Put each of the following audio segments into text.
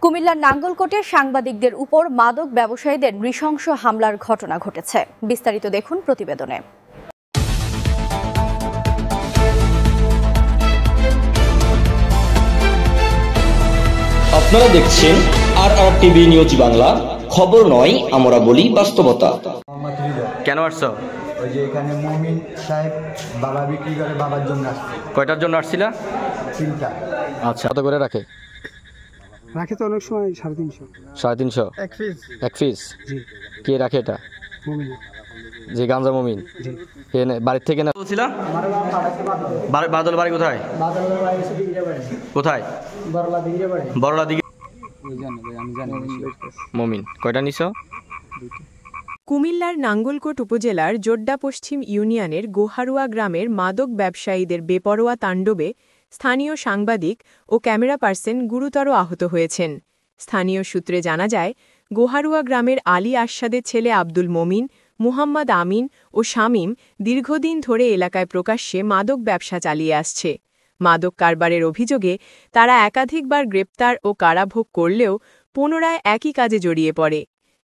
কুমিল্লার নাঙ্গলকোটে সাংবাদিকদের উপর মাদক ব্যবসায়ীদের নৃশংস হামলার ঘটনা ঘটেছে। বিস্তারিত দেখুন প্রতিবেদনে। আপনারা দেখছেন RRTV নিউজ বাংলা। খবর নয়, আমরা বলি বাস্তবতা। কেন আসছো? ওই যে এখানে মুমিন সাহেব বাবা বিক্রি করে, বাবার জন্য আসছে। কয়টার জন্য আসছিলা? 3টা। আচ্ছা, কত করে রাখে? রাখে তো অনেক সময় 350। 350 এক পিস? জি। কে রাখে এটা? মুমিন। যে গাঞ্জা মুমিন? জি। বাড়ির থেকে না বলছিলা? আমার বাবা বাদল বাড়ি কোথায়? বাদলের বাড়ি এসে দিকে বাড়ি। কোথায়? বড়লা দিকে বাড়ি। বড়লা দিকে। আমি জানি। মুমিন কয়টা নিছো? কুমিল্লার নাঙ্গলকোট উপজেলার জোড্ডা পশ্চিম ইউনিয়নের গোহারুয়া গ্রামের মাদক ব্যবসায়ীদের বেপরোয়া তাণ্ডবে স্থানীয় সাংবাদিক ও ক্যামেরা পার্সন গুরুতর আহত হয়েছেন। স্থানীয় সূত্রে জানা যায়, গোহারুয়া গ্রামের আলী আরশাদের ছেলে আব্দুল মমিন, মুহাম্মদ আমিন ও শামীম দীর্ঘদিন ধরে এলাকায় প্রকাশ্যে মাদক ব্যবসা চালিয়ে আসছে। মাদক কারবারের অভিযোগে তারা একাধিকবার গ্রেপ্তার ও কারাভোগ করলেও পুনরায় একই কাজে জড়িয়ে পড়ে।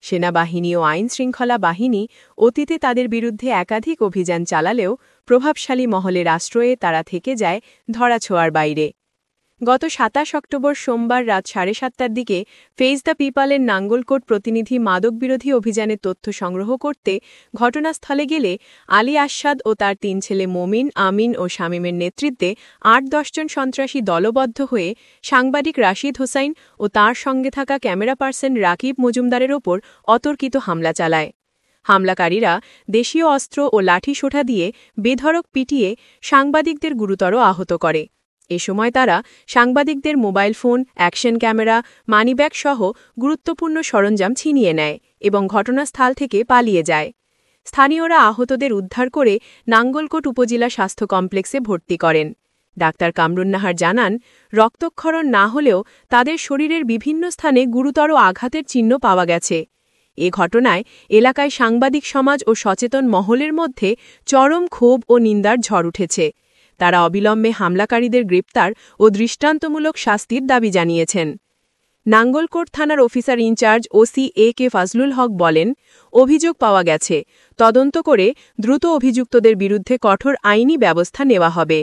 সেনাবাহিনী ও আইনশৃঙ্খলা বাহিনী অতীতে তাদের বিরুদ্ধে একাধিক অভিযান চালালেও প্রভাবশালী মহলের আশ্রয়ে তারা থেকে যায় ধরাছোঁয়ার বাইরে। গত 27 অক্টোবর সোমবার রাত 7:30টার দিকে ফেস দ্য পিপলের নাঙ্গলকোট প্রতিনিধি মাদকবিরোধী অভিযানের তথ্য সংগ্রহ করতে ঘটনাস্থলে গেলে আলী আরশাদ ও তার 3 ছেলে মমিন, আমিন ও শামীমের নেতৃত্বে 8-10 জন সন্ত্রাসী দলবদ্ধ হয়ে সাংবাদিক রাশিদ হোসাইন ও তার সঙ্গে থাকা ক্যামেরা পার্সন রাকিব মজুমদারের ওপর অতর্কিত হামলা চালায়। হামলাকারীরা দেশীয় অস্ত্র ও লাঠিসোঁটা দিয়ে বেধড়ক পিটিয়ে সাংবাদিকদের গুরুতর আহত করে। এ সময় তারা সাংবাদিকদের mobile phone, action camera, money bag সহ গুরুত্বপূর্ণ সরঞ্জাম ছিনিয়ে নেয় এবং ঘটনাস্থল থেকে পালিয়ে যায়। স্থানীয়রা আহতদের উদ্ধার করে নাঙ্গলকোট উপজেলা স্বাস্থ্য কমপ্লেক্সে ভর্তি করেন। ডাক্তার কামরুন্নাহার জানান, রক্তক্ষরণ না হলেও তাদের শরীরের বিভিন্ন স্থানে গুরুতর আঘাতের চিহ্ন পাওয়া গেছে। এ ঘটনায় এলাকায় সাংবাদিক সমাজ ও সচেতন মহলের মধ্যে চরম ক্ষোভ ও নিন্দার ঝড় উঠেছে। তারা অবিলম্বে হামলাকারীদের গ্রেপ্তার ও দৃষ্টান্তমূলক শাস্তির দাবি জানিয়েছেন। নাঙ্গলকোট থানার অফিসার ইনচার্জ ওসি কে ফাজলুল হক বলেন, অভিযোগ পাওয়া গেছে, তদন্ত করে দ্রুত অভিযুক্তদের বিরুদ্ধে কঠোর আইনি ব্যবস্থা নেওয়া হবে।